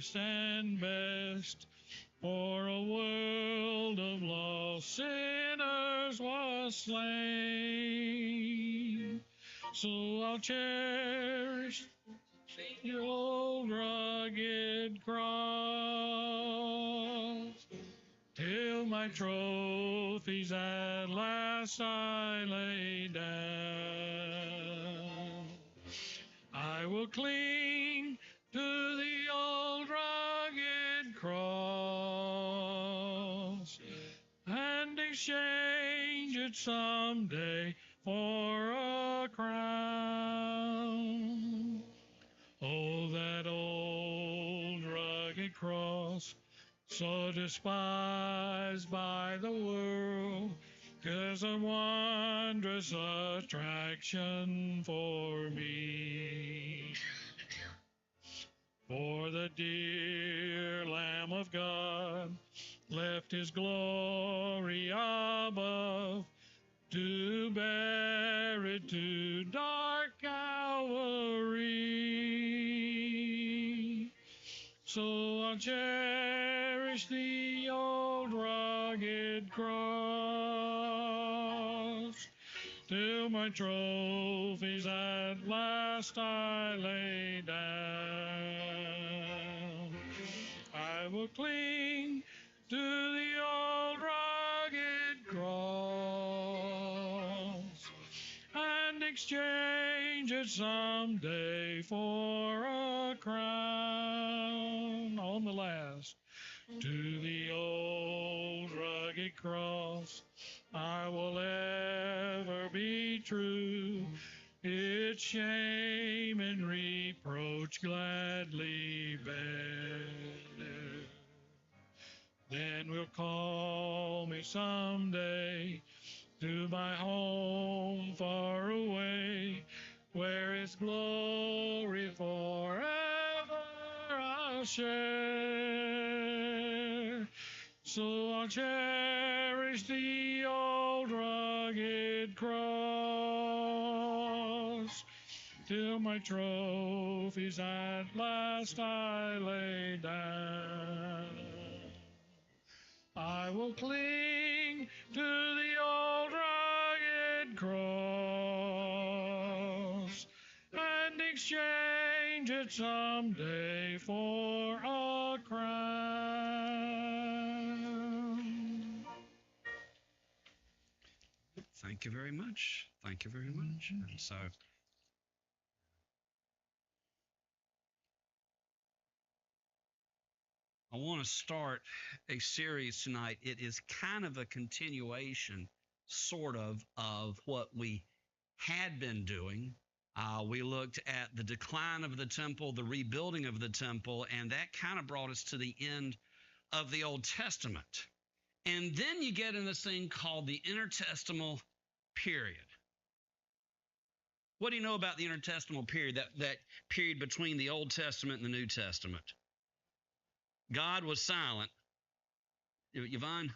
dearest and best. For a world of lost sinners was slain. So I'll cherish the old rugged cross till my trophies at last I lay down. I will cling to the old rugged cross and exchange it someday for a crown. Oh, that old rugged cross, so despised by the world, is a wondrous attraction for me. For the dear Lamb of God left his glory above to bear it to dark Calvary. So I'll cherish the old rugged cross till my trophies at last I lay down. I will cling to the old rugged cross and exchange it someday for a crown. On the last, to the old rugged cross I will ever be true. Its shame and reproach gladly bear. Then will call me someday to my home far away, where its glory forever I'll share. So I'll cherish the old rugged cross till my trophies at last I lay down. I will cling to the old rugged cross and exchange it someday for a crown. Thank you very much. Thank you very much. And so, I want to start a series tonight. It is kind of a continuation, sort of what we had been doing. We looked at the decline of the temple, the rebuilding of the temple, and that kind of brought us to the end of the Old Testament. And then you get in this thing called the intertestamental period. What do you know about the intertestamental period, that period between the Old Testament and the New Testament? God was silent. Yvonne?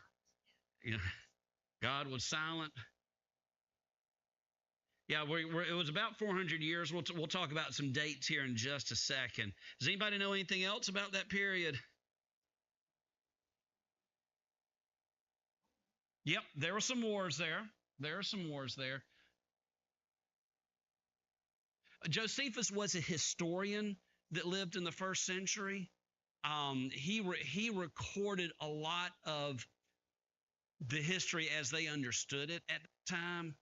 Yeah. God was silent. Yeah, it was about 400 years. We'll talk about some dates here in just a second. Does anybody know anything else about that period? Yep, there were some wars there. There are some wars there. Josephus was a historian that lived in the first century. He recorded a lot of the history as they understood it at the time.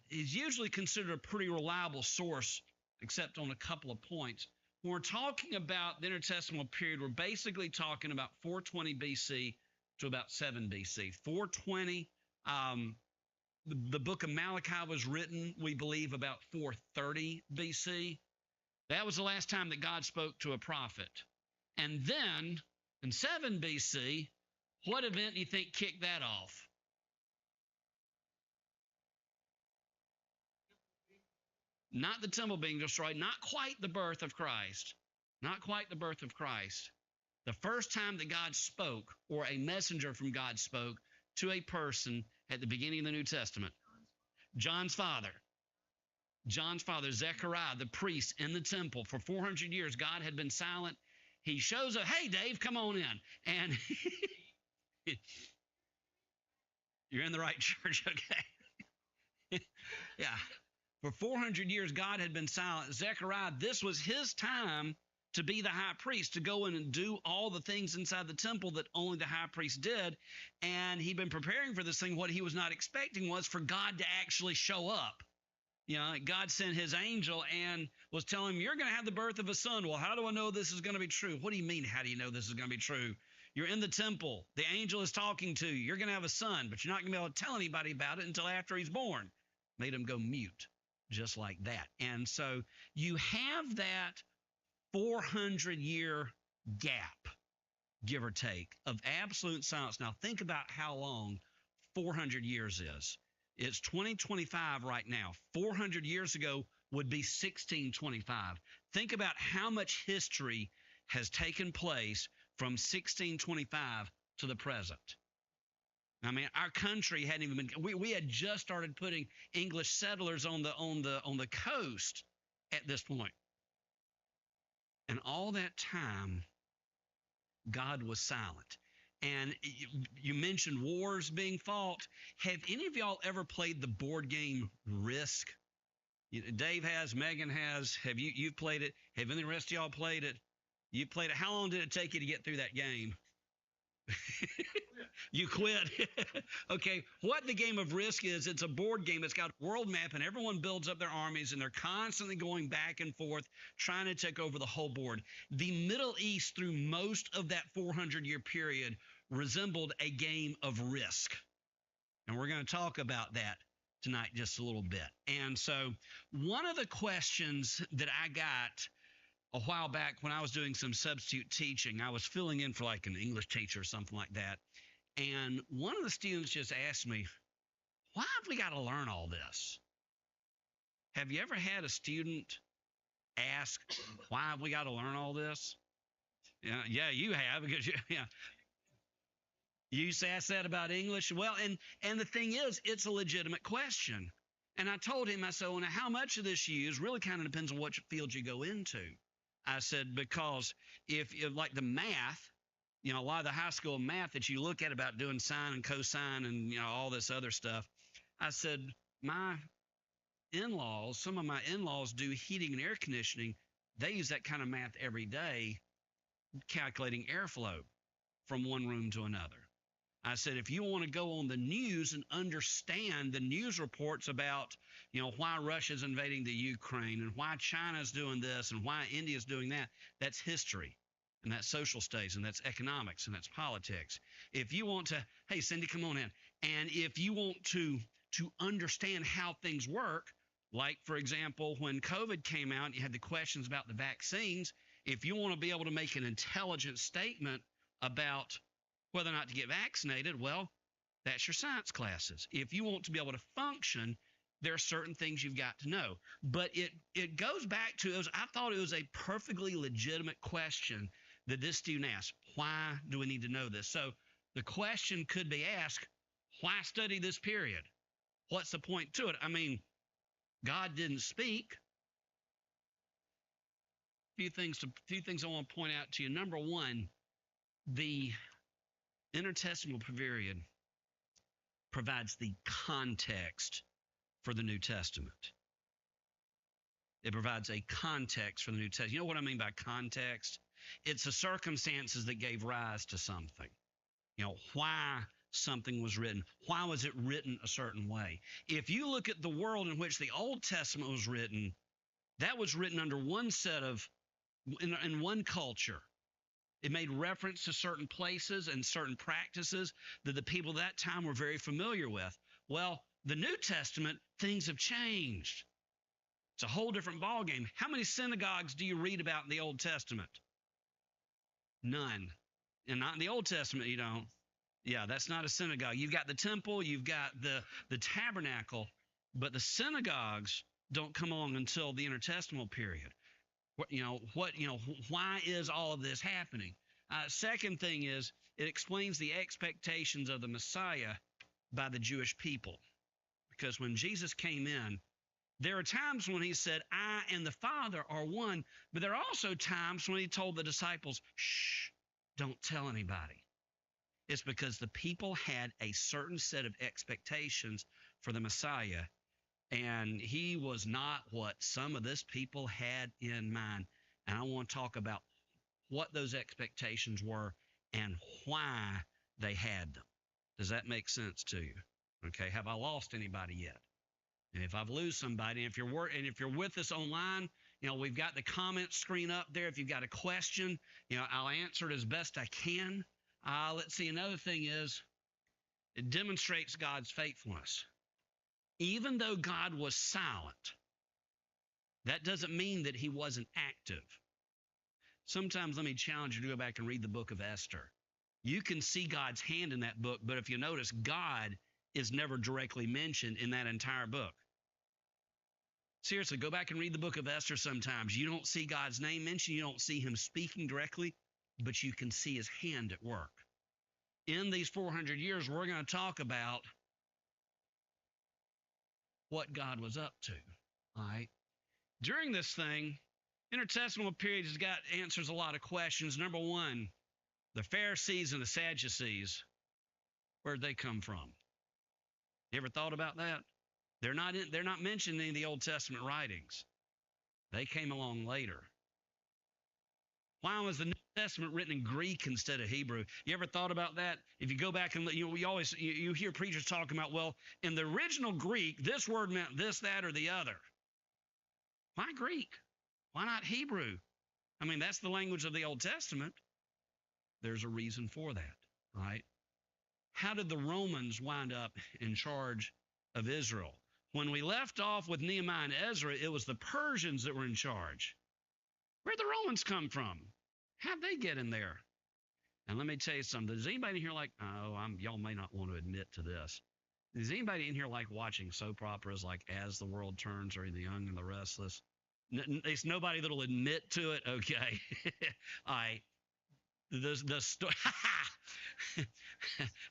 He's usually considered a pretty reliable source, except on a couple of points. When we're talking about the intertestamental period, we're basically talking about 420 BC to about 7 BC. 420, the book of Malachi was written, we believe, about 430 BC. That was the last time that God spoke to a prophet. And then, in 7 BC, what event do you think kicked that off? Not the temple being destroyed, not quite the birth of Christ. Not quite the birth of Christ. The first time that God spoke, or a messenger from God spoke to a person at the beginning of the New Testament. John's father, Zechariah, the priest in the temple. For 400 years, God had been silent. he shows up. Hey, Dave, come on in. And you're in the right church, okay? Yeah. For 400 years, God had been silent. Zechariah, this was his time to be the high priest, to go in and do all the things inside the temple that only the high priest did. And he'd been preparing for this thing. What he was not expecting was for God to actually show up. You know, God sent his angel and was telling him, you're going to have the birth of a son. Well, how do I know this is going to be true? What do you mean, how do you know this is going to be true? You're in the temple. The angel is talking to you. You're going to have a son, but you're not going to be able to tell anybody about it until after he's born. Made him go mute, just like that. And so you have that 400-year gap, give or take, of absolute silence. Now, think about how long 400 years is. It's 2025 right now. 400 years ago would be 1625. Think about how much history has taken place from 1625 to the present. I mean, our country hadn't even been. We had just started putting English settlers on the coast at this point. And all that time, God was silent. And you mentioned wars being fought. Have any of y'all ever played the board game Risk? Dave has, Megan has. Have you've played it? Have any of the rest of y'all played it? You played it. How long did it take you to get through that game? You quit. Okay, what the game of Risk is, it's a board game. It's got a world map, and everyone builds up their armies, and they're constantly going back and forth, trying to take over the whole board. The Middle East, through most of that 400-year period, resembled a game of Risk. And we're going to talk about that tonight just a little bit. And so one of the questions that I got a while back when I was doing some substitute teaching, I was filling in for like an English teacher or something like that. And one of the students just asked me, why have we got to learn all this? Have you ever had a student ask, why have we got to learn all this? Yeah, you have, because you asked that about English. Well, and the thing is, it's a legitimate question. And I told him, I said, well, now how much of this you use really kind of depends on what field you go into. I said, because if like the math, a lot of the high school math that you look at about doing sine and cosine and, all this other stuff, I said, some of my in-laws do heating and air conditioning. They use that kind of math every day, calculating airflow from one room to another. I said, if you want to go on the news and understand the news reports about, why Russia's invading the Ukraine and why China's doing this and why India's doing that, that's history. And that's social studies, and that's economics, and that's politics. If you want to, hey, Cindy, come on in. And if you want to understand how things work, like, for example, when COVID came out, you had the questions about the vaccines. If you want to be able to make an intelligent statement about whether or not to get vaccinated, well, that's your science classes. If you want to be able to function, there are certain things you've got to know. But it goes back to, I thought it was a perfectly legitimate question that this student asked. Why do we need to know this? So the question could be asked, why study this period? What's the point to it? I mean, God didn't speak. Few things I want to point out to you. Number one, the intertestamental period provides the context for the New Testament. It provides a context for the New Testament. You know what I mean by context? It's the circumstances that gave rise to something. Why something was written. Why was it written a certain way? If you look at the world in which the Old Testament was written, that was written under one set of, in one culture. It made reference to certain places and certain practices that the people of that time were very familiar with. Well, the New Testament, things have changed. It's a whole different ballgame. How many synagogues do you read about in the Old Testament? None. And not in the Old Testament, you don't. Yeah, that's not a synagogue. You've got the temple, you've got the tabernacle, but the synagogues don't come along until the intertestamental period. Why is all of this happening? Second thing is, it explains the expectations of the Messiah by the Jewish people. Because when Jesus came in, there are times when he said, I and the Father are one. But there are also times when he told the disciples, shh, don't tell anybody. It's because the people had a certain set of expectations for the Messiah, and he was not what some of this people had in mind. And I want to talk about what those expectations were and why they had them. Does that make sense to you? Okay, have I lost anybody yet? And if I've lost somebody, if you're with us online, we've got the comment screen up there. If you've got a question, I'll answer it as best I can. Let's see. Another thing is, it demonstrates God's faithfulness. Even though God was silent, that doesn't mean that he wasn't active. Sometimes, let me challenge you to go back and read the book of Esther. You can see God's hand in that book, but if you notice, God is never directly mentioned in that entire book. Seriously, go back and read the book of Esther sometimes. You don't see God's name mentioned. You don't see him speaking directly, but you can see his hand at work. In these 400 years, we're going to talk about what God was up to. All right. During this thing, intertestamental period answers a lot of questions. Number one, the Pharisees and the Sadducees, where'd they come from? You ever thought about that? They're not mentioned in the Old Testament writings. They came along later. Why was the New Testament written in Greek instead of Hebrew? You ever thought about that? If you go back and you hear preachers talking about, well, in the original Greek, this word meant this, that, or the other. Why Greek? Why not Hebrew? I mean, that's the language of the Old Testament. There's a reason for that, right? How did the Romans wind up in charge of Israel? When we left off with Nehemiah and Ezra, it was the Persians that were in charge. Where'd the Romans come from? How'd they get in there? And let me tell you something. Does anybody in here y'all may not want to admit to this. Is anybody in here like watching soap operas like As the World Turns or The Young and the Restless? It's nobody that'll admit to it. Okay. All right. The story.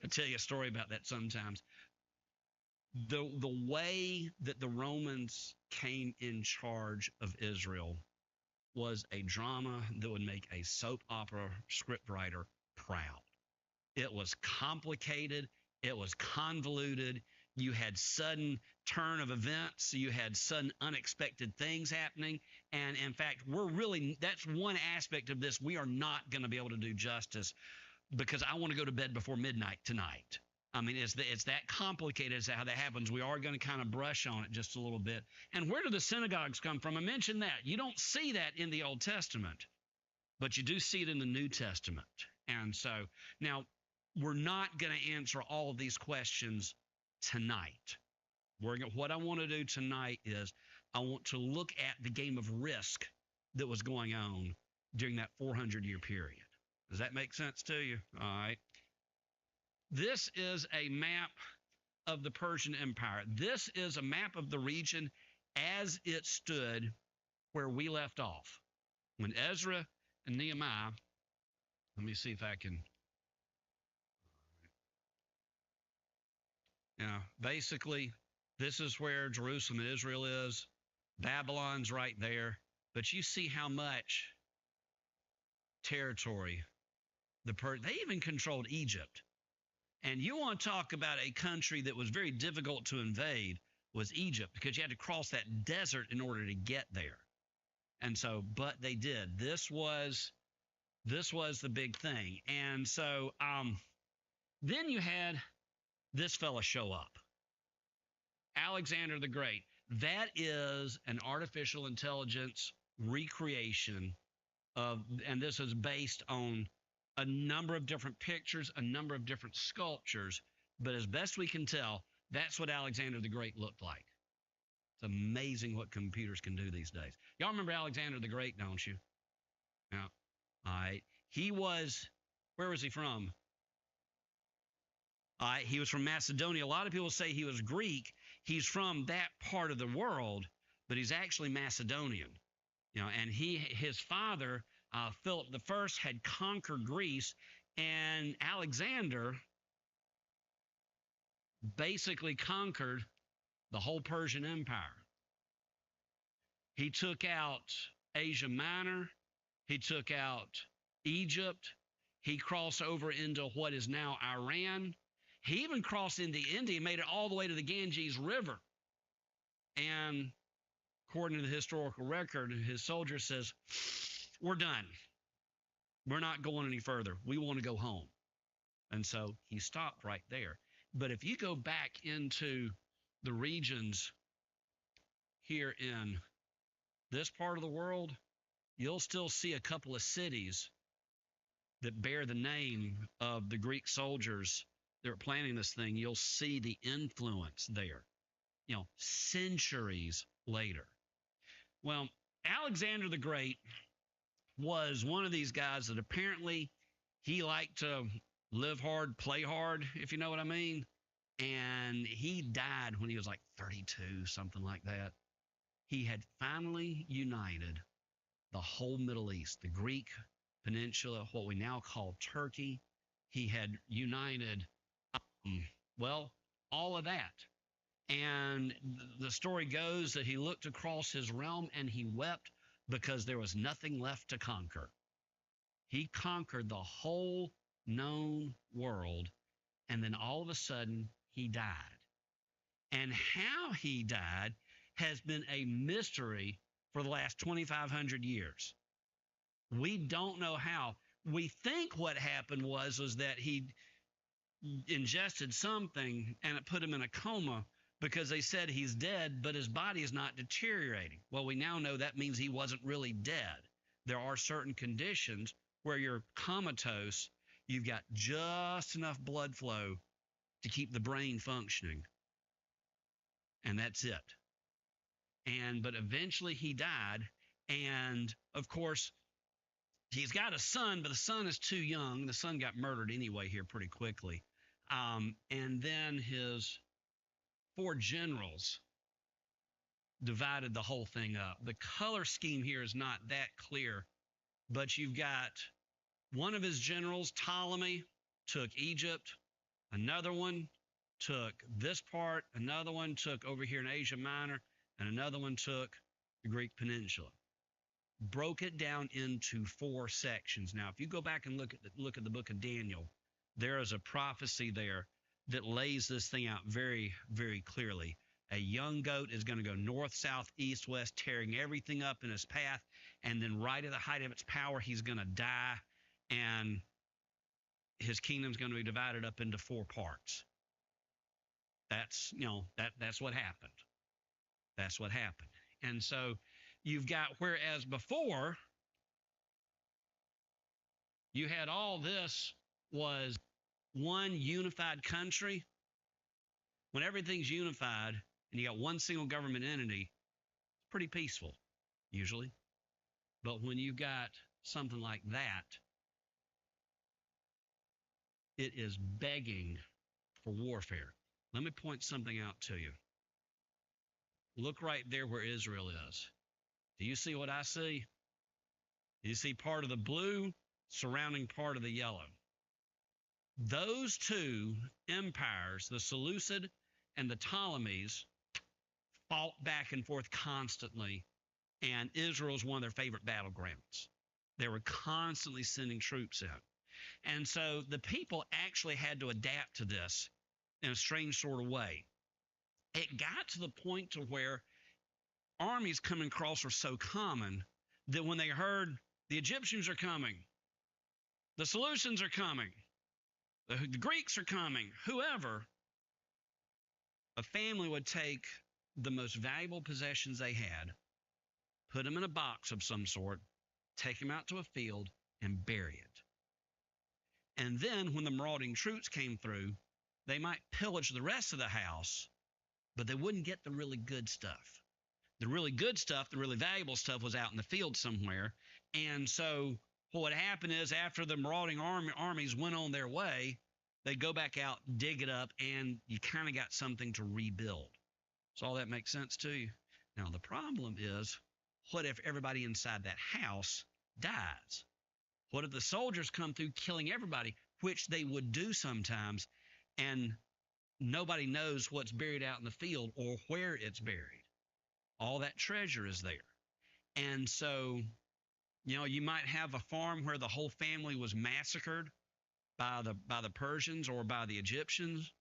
I'll tell you a story about that sometimes. The way that the Romans came in charge of Israel was a drama that would make a soap opera scriptwriter proud. It was complicated. It was convoluted. You had sudden turn of events. You had sudden unexpected things happening. And in fact, that's one aspect of this we are not going to be able to do justice, because I want to go to bed before midnight tonight. I mean, it's that complicated as how that happens. We are going to kind of brush on it just a little bit. And where do the synagogues come from? I mentioned that. You don't see that in the Old Testament, but you do see it in the New Testament. And so now we're not going to answer all of these questions tonight. What I want to do tonight is I want to look at the game of Risk that was going on during that 400-year period. Does that make sense to you? All right. This is a map of the Persian Empire. This is a map of the region as it stood where we left off. When Ezra and Nehemiah, let me see if I can, basically, this is where Jerusalem and Israel is. Babylon's right there. But you see how much territory they even controlled Egypt. And you want to talk about a country that was very difficult to invade was Egypt, because you had to cross that desert in order to get there. And so, but they did. This was the big thing. And so then you had this fella show up, Alexander the Great. That is an artificial intelligence recreation and this is based on a number of different pictures, a number of different sculptures, but as best we can tell, that's what Alexander the Great looked like. It's amazing what computers can do these days. Y'all remember Alexander the Great, don't you? Yeah. All right. Where was he from? All right. He was from Macedonia. A lot of people say he was Greek. He's from that part of the world, but he's actually Macedonian. And his father, Philip I, had conquered Greece, and Alexander basically conquered the whole Persian Empire. He took out Asia Minor. He took out Egypt. He crossed over into what is now Iran. He even crossed into India, made it all the way to the Ganges River. And according to the historical record, his soldier says, we're done. We're not going any further. We want to go home. And so he stopped right there. But if you go back into the regions here in this part of the world, you'll still see a couple of cities that bear the name of the Greek soldiers that were planning this thing. You'll see the influence there, centuries later. Well, Alexander the Great was one of these guys that apparently he liked to live hard, play hard, if you know what I mean. And he died when he was like 32, something like that. He had finally united the whole Middle East, the Greek peninsula, what we now call Turkey. He had united, all of that. And the story goes that he looked across his realm and he wept because there was nothing left to conquer. He conquered the whole known world, and then all of a sudden he died. And how he died has been a mystery for the last 2,500 years. We don't know how. We think what happened was that he ingested something and it put him in a coma because they said he's dead, but his body is not deteriorating. Well, we now know that means he wasn't really dead. There are certain conditions where you're comatose, you've got just enough blood flow to keep the brain functioning. And that's it. But eventually he died. And of course, he's got a son, but the son is too young. The son got murdered anyway here pretty quickly. And then his 4 generals divided the whole thing up. The color scheme here is not that clear, but you've got one of his generals, Ptolemy, took Egypt. Another one took this part. Another one took over here in Asia Minor. And another one took the Greek peninsula. Broke it down into 4 sections. Now, if you go back and look at the book of Daniel, there is a prophecy there that lays this thing out very, very clearly. A young goat is going to go north, south, east, west, tearing everything up in his path. And then right at the height of its power, he's going to die. And his kingdom's going to be divided up into 4 parts. That's what happened. That's what happened. And so you've got, whereas before you had all this was one unified country, when everything's unified and you got one single government entity, it's pretty peaceful usually. But when you've got something like that, it is begging for warfare. Let me point something out to you. Look right there where Israel is. Do you see what I see? Do you see part of the blue surrounding part of the yellow? Those 2 empires, the Seleucid and the Ptolemies, fought back and forth constantly, and Israel is one of their favorite battlegrounds. They were constantly sending troops in. And so the people actually had to adapt to this in a strange sort of way. It got to the point to where armies coming across were so common that when they heard the Egyptians are coming, the Seleucians are coming, the Greeks are coming, whoever, a family would take the most valuable possessions they had, put them in a box of some sort, take them out to a field, and bury it. And then when the marauding troops came through, they might pillage the rest of the house, but they wouldn't get the really good stuff. The really good stuff, the really valuable stuff was out in the field somewhere. And so what would happen is after the marauding armies went on their way, they'd go back out, dig it up, and you kind of got something to rebuild. So all that makes sense to you? Now, the problem is, what if everybody inside that house dies? What if the soldiers come through killing everybody, which they would do sometimes, and nobody knows what's buried out in the field or where it's buried? All that treasure is there. And so, you might have a farm where the whole family was massacred by the Persians or by the Egyptians,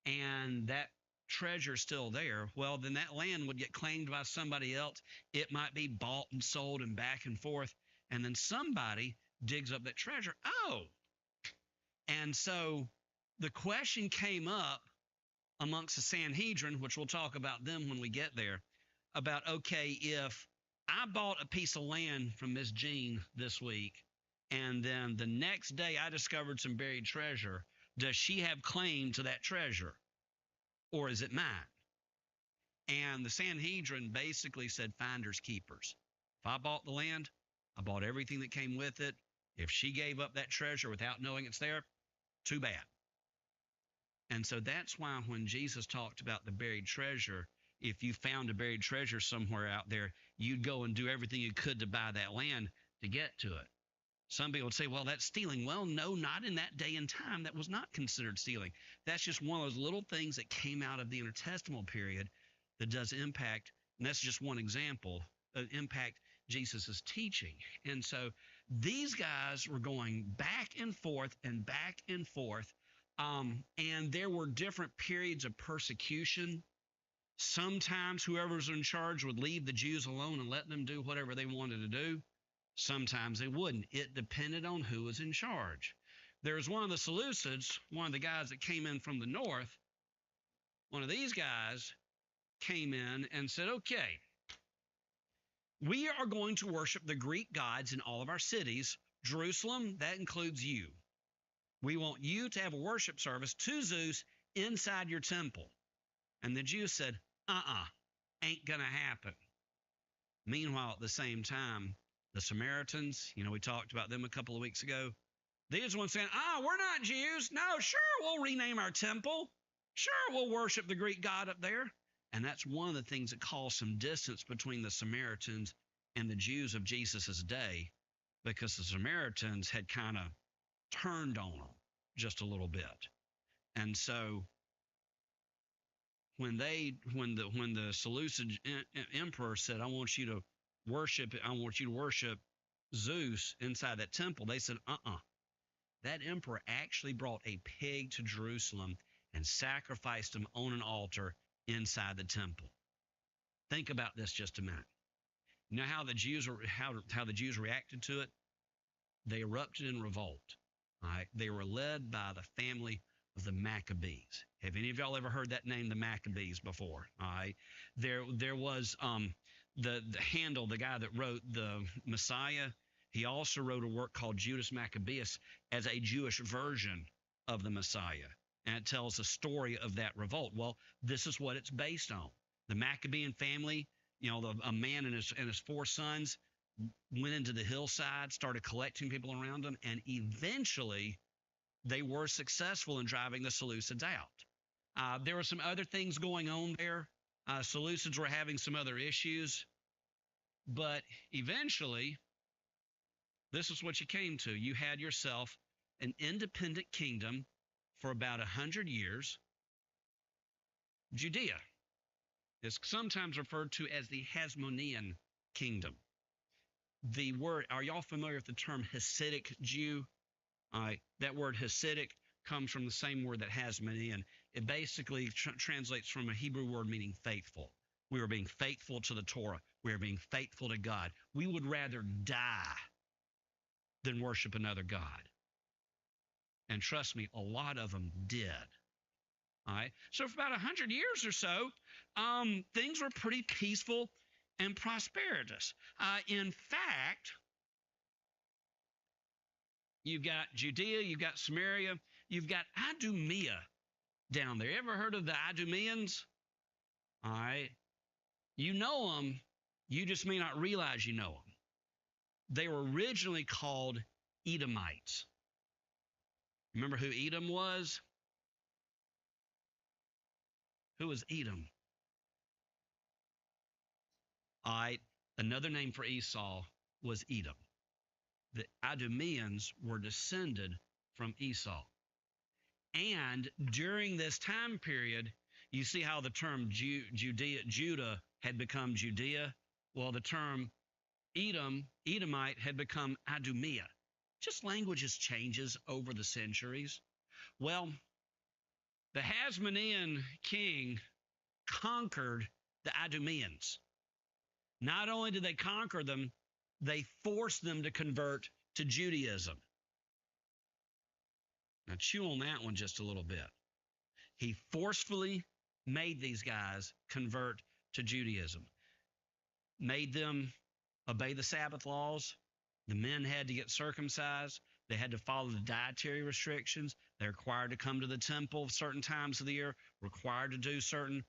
and that treasure still there. Well, then that land would get claimed by somebody else. It might be bought and sold and back and forth, and then somebody digs up that treasure. Oh, and so the question came up amongst the Sanhedrin, which we'll talk about them when we get there, about, okay, if I bought a piece of land from Miss Jean this week, and then the next day I discovered some buried treasure, does she have claim to that treasure, or is it mine? And the Sanhedrin basically said finders keepers. If I bought the land, I bought everything that came with it. If she gave up that treasure without knowing it's there, too bad. And so that's why when Jesus talked about the buried treasure, if you found a buried treasure somewhere out there, you'd go and do everything you could to buy that land to get to it. Some people would say, well, that's stealing. Well, no, not in that day and time. That was not considered stealing. That's just one of those little things that came out of the intertestamental period that does impact, and that's just one example, impact Jesus' teaching. And so these guys were going back and forth and back and forth. And there were different periods of persecution. Sometimes whoever's in charge would leave the Jews alone and let them do whatever they wanted to do. Sometimes they wouldn't. It depended on who was in charge. There was one of the Seleucids, one of the guys that came in from the north. One of these guys came in and said, okay, we are going to worship the Greek gods in all of our cities. Jerusalem, that includes you. We want you to have a worship service to Zeus inside your temple. And the Jews said, ain't going to happen. Meanwhile, at the same time, the Samaritans, we talked about them a couple of weeks ago. These ones saying, we're not Jews. No, sure, we'll rename our temple. Sure, we'll worship the Greek god up there. And that's one of the things that caused some distance between the Samaritans and the Jews of Jesus' day, because the Samaritans had kind of turned on them just a little bit. And so when the Seleucid emperor said, I want you to worship Zeus inside that temple, they said, That emperor actually brought a pig to Jerusalem and sacrificed him on an altar inside the temple. Think about this just a minute. You know how the Jews reacted to it? They erupted in revolt. All right? They were led by the family of the Maccabees. Have any of y'all ever heard that name, the Maccabees, before? All right. There was the Handel, the guy that wrote the Messiah. He also wrote a work called Judas Maccabeus as a Jewish version of the Messiah. And it tells the story of that revolt. Well, this is what it's based on. The Maccabean family, a man and his 4 sons went into the hillside, started collecting people around them, and eventually they were successful in driving the Seleucids out. There were some other things going on there. Seleucids were having some other issues, but eventually, this is what you came to. You had yourself an independent kingdom for about 100 years. Judea is sometimes referred to as the Hasmonean kingdom. The word, are y'all familiar with the term Hasidic Jew? That word Hasidic comes from the same word that Hasmonean. It basically translates from a Hebrew word meaning faithful. We were being faithful to the Torah. We were being faithful to God. We would rather die than worship another God. And trust me, a lot of them did. All right. So for about 100 years or so, things were pretty peaceful and prosperous. In fact, you've got Judea, you've got Samaria, you've got Idumea down there. Ever heard of the Idumeans? All right. You know them. You just may not realize you know them. They were originally called Edomites. Remember who Edom was? Who was Edom? All right. Another name for Esau was Edom. The Idumeans were descended from Esau. And during this time period, you see how the term Judah had become Judea. Well, the term Edomite had become Idumea. Just languages changes over the centuries. Well, the Hasmonean king conquered the Idumeans. Not only did they conquer them, they forced them to convert to Judaism. Now, chew on that one just a little bit. He forcefully made these guys convert to Judaism, made them obey the Sabbath laws. The men had to get circumcised. They had to follow the dietary restrictions. They're required to come to the temple certain times of the year, required to do certain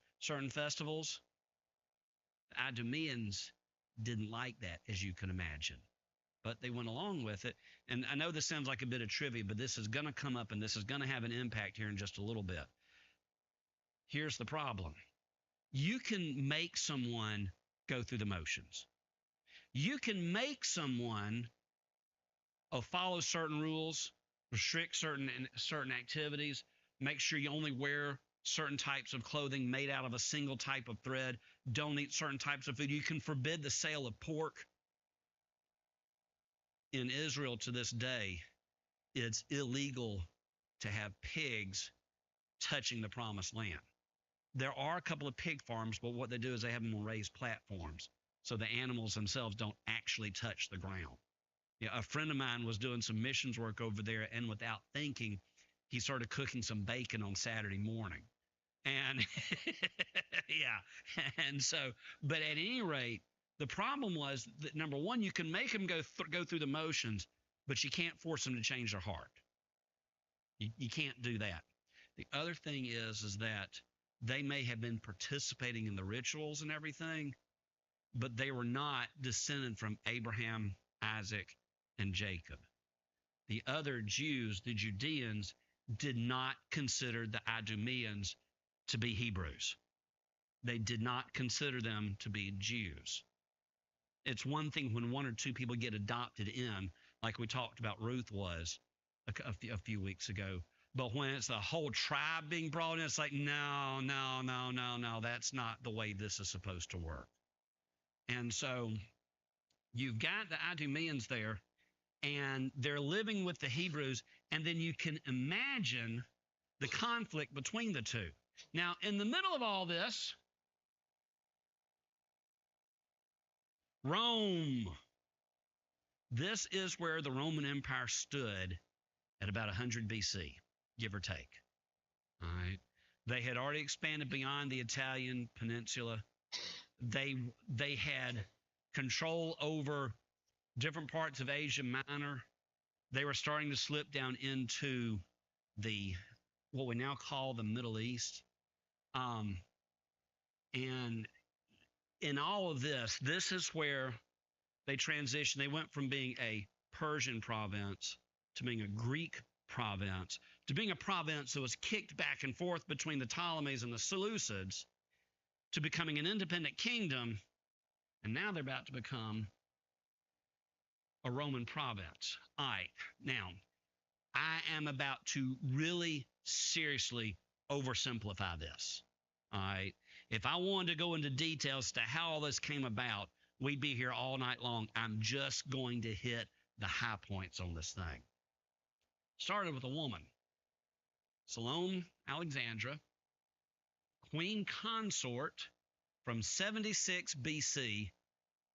festivals. The Idumeans didn't like that, as you can imagine, but they went along with it. And I know this sounds like a bit of trivia, but this is going to come up and this is going to have an impact here in just a little bit. Here's the problem. You can make someone go through the motions. You can make someone follow certain rules, restrict certain activities, make sure you only wear certain types of clothing made out of a single type of thread, don't eat certain types of food. You can forbid the sale of pork. In Israel to this day, it's illegal to have pigs touching the promised land. There are a couple of pig farms, but what they do is they have them on raised platforms, so the animals themselves don't actually touch the ground. Yeah, a friend of mine was doing some missions work over there, and without thinking, he started cooking some bacon on Saturday morning. And yeah, and so, but at any rate, the problem was that, number one, you can make them go through the motions, but you can't force them to change their heart. You can't do that. The other thing is that they may have been participating in the rituals and everything, but they were not descended from Abraham, Isaac, and Jacob. The other Jews, the Judeans, did not consider the Idumeans to be Hebrews. They did not consider them to be Jews. It's one thing when one or two people get adopted in, like we talked about Ruth was a few weeks ago. But when it's the whole tribe being brought in, it's like, no, that's not the way this is supposed to work. And so you've got the Idumeans there, and they're living with the Hebrews, and then you can imagine the conflict between the two. Now, in the middle of all this, Rome. This is where the Roman Empire stood at about 100 BC, give or take. All right. They had already expanded beyond the Italian peninsula. They had control over different parts of Asia Minor. They were starting to slip down into what we now call the Middle East. And in all of this is where they transitioned. They went from being a Persian province to being a Greek province to being a province that was kicked back and forth between the Ptolemies and the Seleucids to becoming an independent kingdom. And now they're about to become a Roman province. All right. Now, I am about to really seriously oversimplify this. All right. If I wanted to go into details to how all this came about, we'd be here all night long. I'm just going to hit the high points on this thing. Started with a woman, Salome Alexandra, queen consort from 76 BC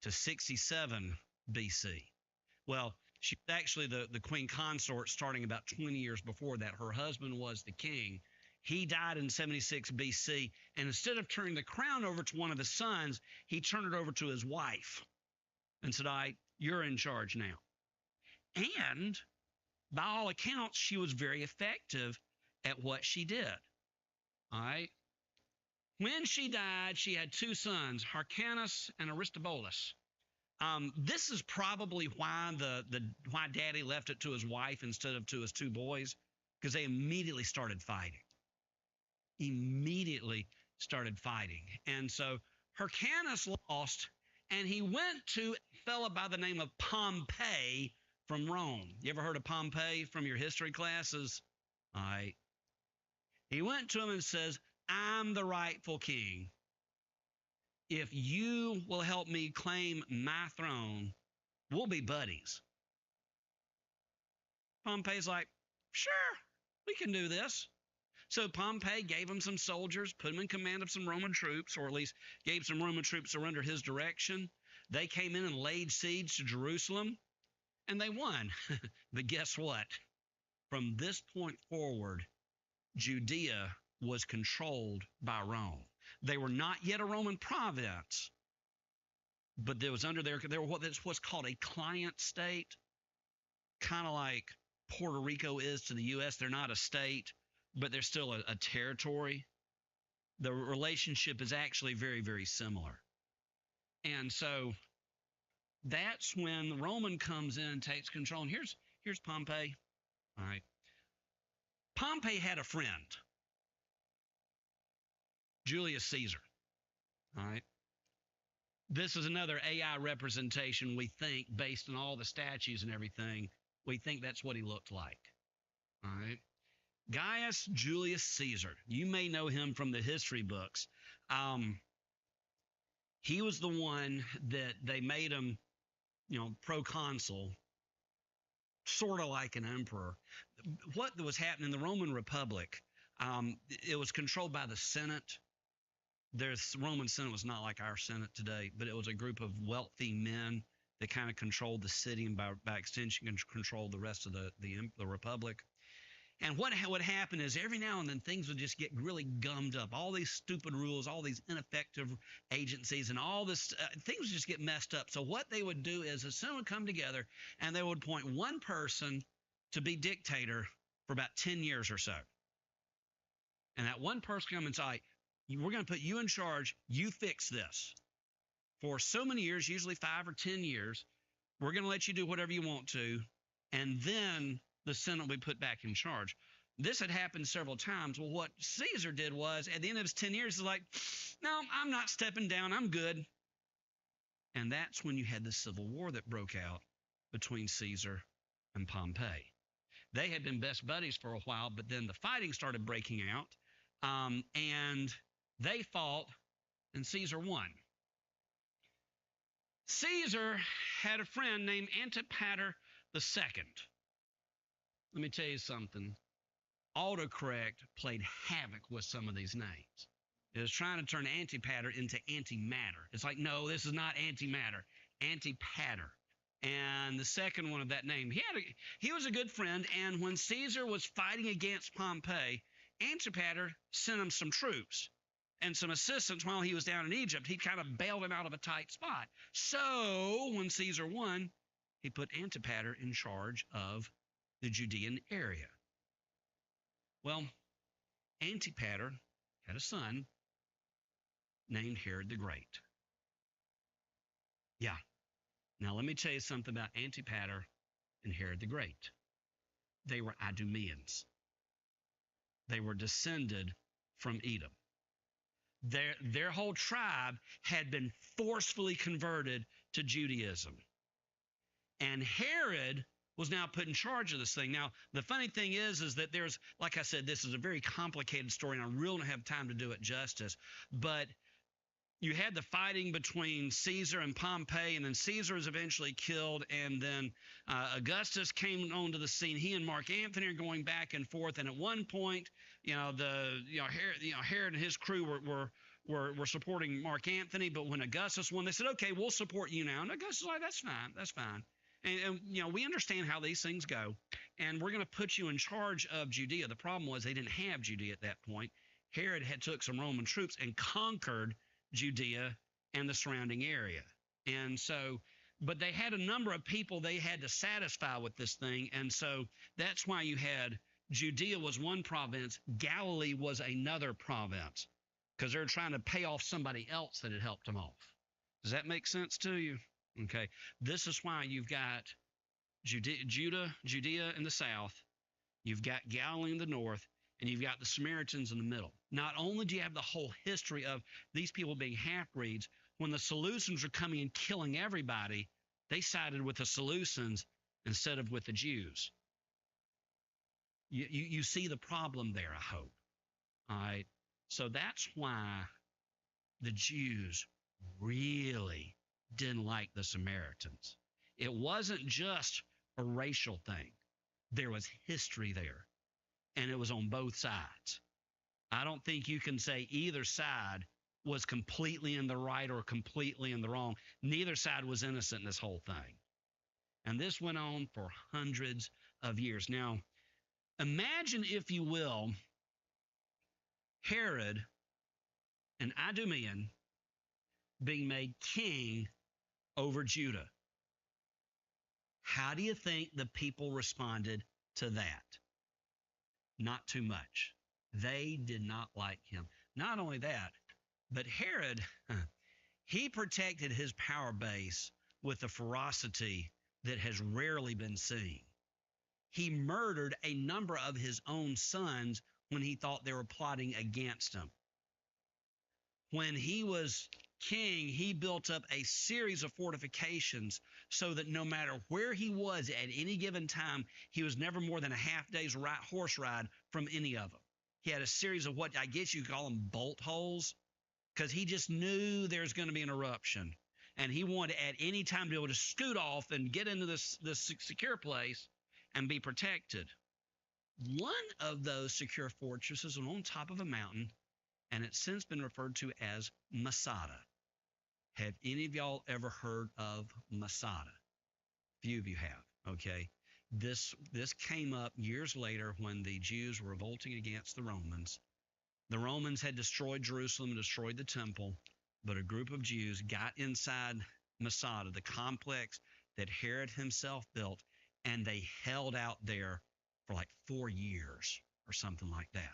to 67 BC. Well, she was actually the queen consort starting about 20 years before that. Her husband was the king. He died in 76 BC, and instead of turning the crown over to one of his sons, he turned it over to his wife and said, all right, you're in charge now. And by all accounts, she was very effective at what she did. All right. When she died, she had two sons, Hyrcanus and Aristobulus. This is probably why why Daddy left it to his wife instead of to his two boys, because they immediately started fighting. And so Hyrcanus lost, and he went to a fellow by the name of Pompey from Rome. You ever heard of Pompey from your history classes? All right. He went to him and says, I'm the rightful king. If you will help me claim my throne, We'll be buddies. Pompey's like, sure, we can do this. So Pompey gave him some soldiers, put him in command of some Roman troops, or at least gave some Roman troops that were under his direction. They came in and laid siege to Jerusalem, and they won. But guess what? From this point forward, Judea was controlled by Rome. They were not yet a Roman province, but there was under they were what's called a client state, kind of like Puerto Rico is to the U.S. They're not a state, but they're still a territory. The relationship is actually very, very similar. And so that's when the Roman comes in and takes control. And here's Pompey. All right. Pompey had a friend, Julius Caesar. All right. This is another AI representation, we think, based on all the statues and everything. We think that's what he looked like. All right. Gaius Julius Caesar. You may know him from the history books. He was the one that they made him, proconsul, sort of like an emperor. What was happening in the Roman Republic, it was controlled by the Senate. The Roman Senate was not like our Senate today, but it was a group of wealthy men that kind of controlled the city and by extension controlled the rest of the Republic. And what would happen is every now and then things would just get really gummed up. All these stupid rules, all these ineffective agencies, and all this, things would just get messed up. So what they would do is the Senate would come together and they would appoint one person to be dictator for about 10 years or so. And that one person comes and say, we're going to put you in charge. You fix this. For so many years, usually 5 or 10 years, we're going to let you do whatever you want to. And then the Senate will be put back in charge. This had happened several times. Well, what Caesar did was, at the end of his 10 years, he's like, no, I'm not stepping down. I'm good. And that's when you had the civil war that broke out between Caesar and Pompey. They had been best buddies for a while, but then the fighting started breaking out, and they fought, and Caesar won. Caesar had a friend named Antipater II. Let me tell you something. Autocorrect played havoc with some of these names. It was trying to turn antipater into antimatter. It's like, no, this is not antimatter, antipater. And the second one of that name, he was a good friend, and when Caesar was fighting against Pompey, Antipater sent him some troops and some assistance while he was down in Egypt. He kind of bailed him out of a tight spot. So when Caesar won, he put Antipater in charge of the Judean area. Well, Antipater had a son named Herod the Great. Yeah. Now let me tell you something about Antipater and Herod the Great. They were Idumeans. They were descended from Edom. Their whole tribe had been forcefully converted to Judaism. And Herod was now put in charge of this thing. Now, the funny thing is that there's, like I said, this is a very complicated story, and I really don't have time to do it justice. But you had the fighting between Caesar and Pompey, and then Caesar was eventually killed, and then Augustus came onto the scene. He and Mark Antony are going back and forth, and at one point, Herod and his crew were supporting Mark Antony, but when Augustus won, they said, "Okay, we'll support you now." And Augustus was like, "That's fine." And we understand how these things go, and we're going to put you in charge of Judea. The problem was they didn't have Judea at that point. Herod had took some Roman troops and conquered Judea and the surrounding area. And so, but they had a number of people they had to satisfy with this thing, and so that's why you had Judea was one province, Galilee was another province, because they're trying to pay off somebody else that had helped them off. Does that make sense to you? Okay, this is why you've got Judea in the south, you've got Galilee in the north, and you've got the Samaritans in the middle. Not only do you have the whole history of these people being half-breeds, when the Seleucids were coming and killing everybody, they sided with the Seleucids instead of with the Jews. You see the problem there, I hope. All right, so that's why the Jews really didn't like the Samaritans. It wasn't just a racial thing. There was history there, and it was on both sides. I don't think you can say either side was completely in the right or completely in the wrong. Neither side was innocent in this whole thing. And this went on for hundreds of years. Now, imagine, if you will, Herod and Idumean being made king over Judah. How do you think the people responded to that? Not too much. They did not like him. Not only that, but Herod, he protected his power base with a ferocity that has rarely been seen. He murdered a number of his own sons when he thought they were plotting against him. When he was king, he built up a series of fortifications so that no matter where he was at any given time, he was never more than a half day's horse ride from any of them. He had a series of what I guess you call them bolt holes, because he just knew there's going to be an eruption. And he wanted at any time to be able to scoot off and get into this secure place and be protected. One of those secure fortresses was on top of a mountain, and it's since been referred to as Masada. Have any of y'all ever heard of Masada? Few of you have, okay? This came up years later when the Jews were revolting against the Romans. The Romans had destroyed Jerusalem and destroyed the temple, but a group of Jews got inside Masada, the complex that Herod himself built, and they held out there for like 4 years or something like that.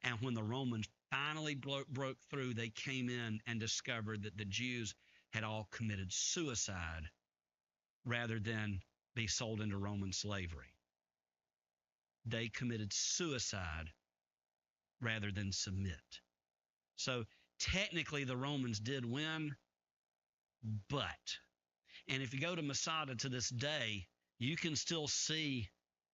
And when the Romans finally broke through, they came in and discovered that the Jews had all committed suicide rather than be sold into Roman slavery. They committed suicide rather than submit. So technically the Romans did win, but, and if you go to Masada to this day, you can still see,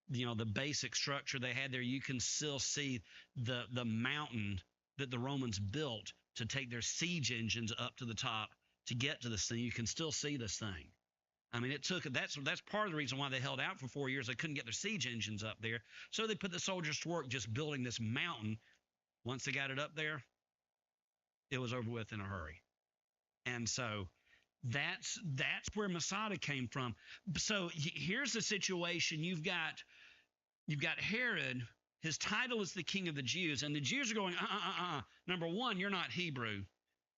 the basic structure they had there. You can still see the mountain that the Romans built to take their siege engines up to the top to get to this thing. You can still see this thing. I mean, that's part of the reason why they held out for 4 years. They couldn't get their siege engines up there. So they put the soldiers to work just building this mountain. Once they got it up there, it was over with in a hurry. And so that's where Masada came from. So here's the situation. You've got Herod. His title is the King of the Jews, and the Jews are going, Number one, you're not Hebrew.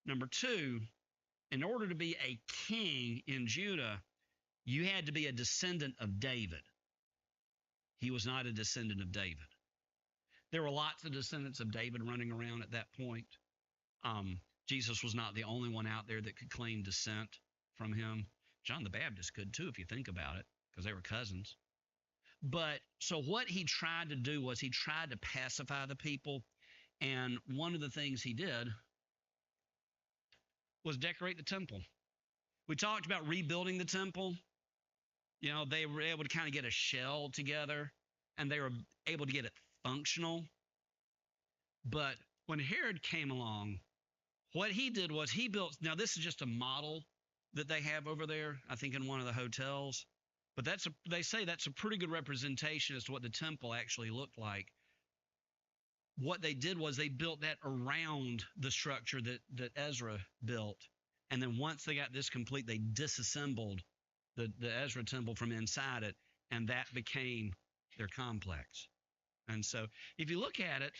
Number two, in order to be a king in Judah, you had to be a descendant of David. He was not a descendant of David. There were lots of descendants of David running around at that point. Jesus was not the only one out there that could claim descent from him. John the Baptist could too, if you think about it, because they were cousins. But so what he tried to do was he tried to pacify the people. And one of the things he did was decorate the temple. We talked about rebuilding the temple. They were able to kind of get a shell together, and they were able to get it functional. But when Herod came along, what he did was he built, now this is just a model that they have over there, I think in one of the hotels. But they say that's a pretty good representation as to what the temple actually looked like. What they did was they built that around the structure that Ezra built. And then once they got this complete, they disassembled the Ezra temple from inside it, and that became their complex. And so if you look at it,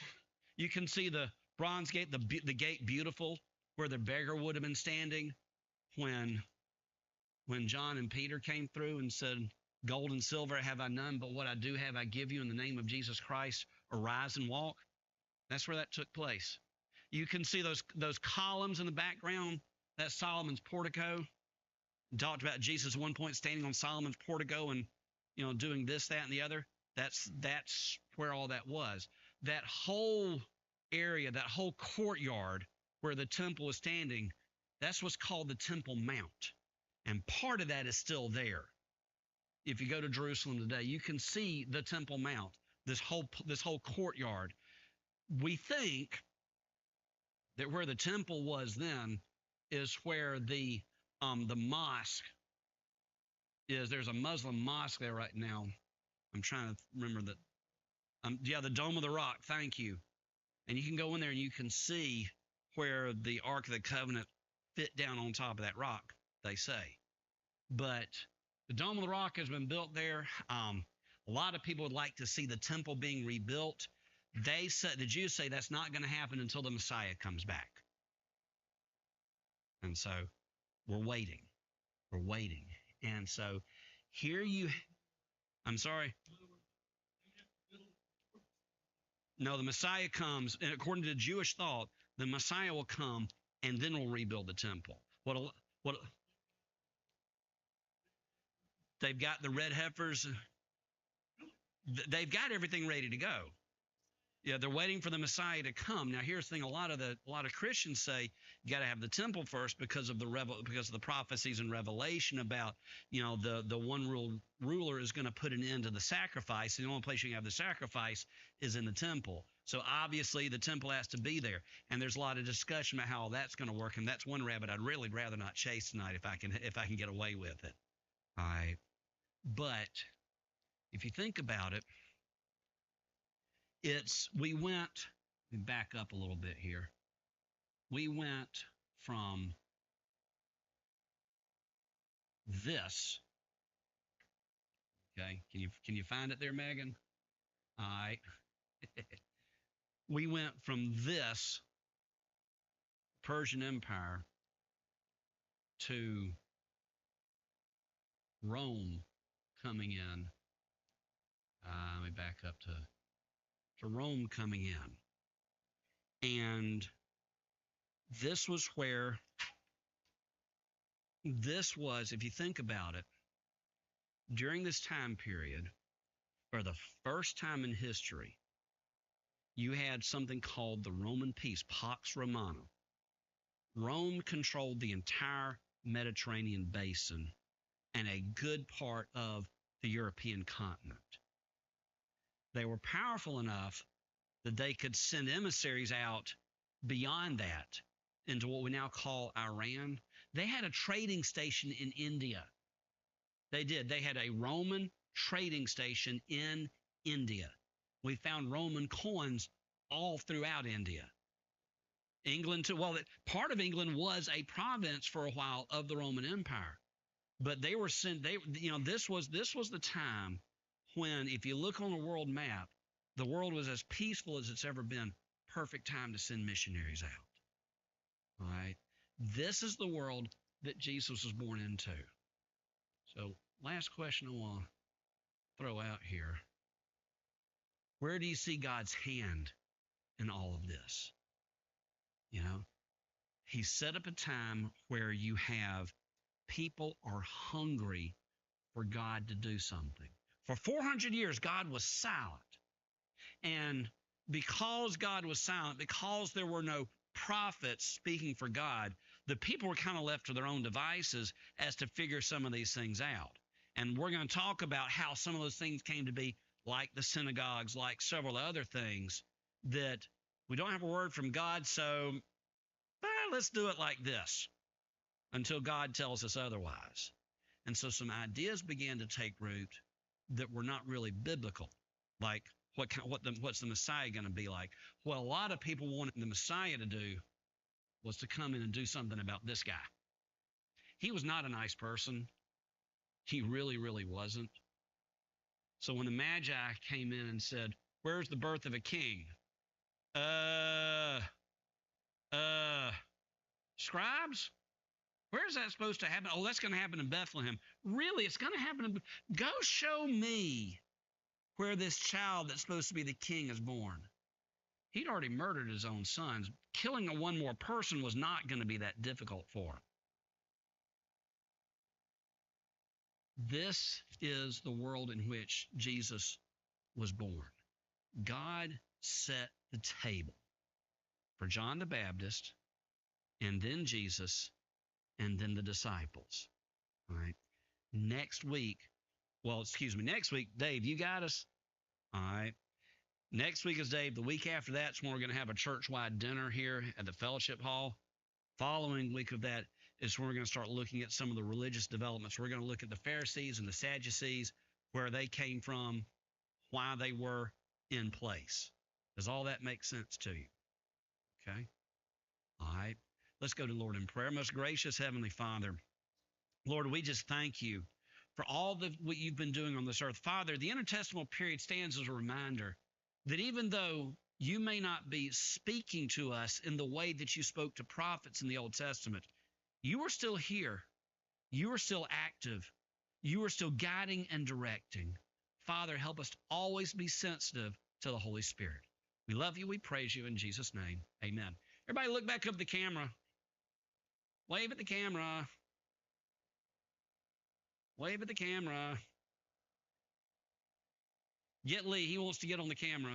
you can see the bronze gate, the gate beautiful, where the beggar would have been standing when John and Peter came through and said, "Gold and silver have I none, but what I do have I give you in the name of Jesus Christ. Arise and walk." That's where that took place. You can see those columns in the background. That's Solomon's portico. We talked about Jesus at one point standing on Solomon's portico and doing this, that, and the other. That's where all that was. That whole area, that whole courtyard where the temple was standing, that's what's called the Temple Mount. And part of that is still there. If you go to Jerusalem today, you can see the Temple Mount, this whole courtyard. We think that where the temple was then is where the mosque is there's a Muslim mosque there right now. I'm trying to remember that. The Dome of the Rock. Thank you. And you can go in there and you can see where the Ark of the Covenant fit down on top of that rock, they say. But the Dome of the Rock has been built there. A lot of people would like to see the temple being rebuilt. The Jews say that's not going to happen until the Messiah comes back. And so we're waiting. We're waiting. And so I'm sorry. No, the Messiah comes, and according to Jewish thought, the Messiah will come and then we'll rebuild the temple. What they've got the red heifers, they've got everything ready to go. Yeah, they're waiting for the Messiah to come. Now, here's the thing: a lot of Christians say you got to have the temple first because of the prophecies in Revelation about the one ruler is going to put an end to the sacrifice. And the only place you can have the sacrifice is in the temple. So obviously the temple has to be there. And there's a lot of discussion about how all that's going to work. And that's one rabbit I'd really rather not chase tonight if I can get away with it. All right, but if you think about it. We back up a little bit here. We went from this. Okay, can you find it there, Megan? All right. We went from this Persian Empire to Rome coming in. Let me back up to Rome coming in. And this was, if you think about it, during this time period, for the first time in history, you had something called the Roman peace, Pax Romana. Rome controlled the entire Mediterranean basin and a good part of the European continent. They were powerful enough that they could send emissaries out beyond that into what we now call Iran. They had a trading station in India. They did. They had a Roman trading station in India. We found Roman coins all throughout India. England too. Well, part of England was a province for a while of the Roman Empire, but they were sent. This was the time when, if you look on a world map, the world was as peaceful as it's ever been. Perfect time to send missionaries out. All right. This is the world that Jesus was born into. So, last question I want to throw out here. Where do you see God's hand in all of this? He set up a time where you have people are hungry for God to do something. For 400 years, God was silent. And because God was silent, because there were no prophets speaking for God, the people were kind of left to their own devices as to figure some of these things out. And we're going to talk about how some of those things came to be, like the synagogues, like several other things, that we don't have a word from God, so let's do it like this until God tells us otherwise. And so some ideas began to take root that were not really biblical, like what's the Messiah going to be like? What a lot of people wanted the Messiah to do was to come in and do something about this guy. He was not a nice person. He really, really wasn't. So when the Magi came in and said, "Where's the birth of a king?" Scribes? Where is that supposed to happen? Oh, that's going to happen in Bethlehem. Really? It's going to happen Go show me where this child that's supposed to be the king is born. He'd already murdered his own sons. Killing one more person was not going to be that difficult for him. This is the world in which Jesus was born. God set the table for John the Baptist, and then Jesus, and then the disciples. All right. Next week, Dave, you got us? All right. Next week is Dave. The week after that's when we're going to have a church-wide dinner here at the Fellowship Hall. Following week of that is where we're going to start looking at some of the religious developments. We're going to look at the Pharisees and the Sadducees, where they came from, why they were in place. Does all that make sense to you? Okay. All right. Let's go to Lord in prayer. Most gracious Heavenly Father, Lord, we just thank you for all what you've been doing on this earth. Father, the intertestamental period stands as a reminder that even though you may not be speaking to us in the way that you spoke to prophets in the Old Testament, you are still here. You are still active. You are still guiding and directing. Father, help us to always be sensitive to the Holy Spirit. We love you. We praise you in Jesus' name. Amen. Everybody look back up the camera. Wave at the camera. Wave at the camera. Get Lee. He wants to get on the camera.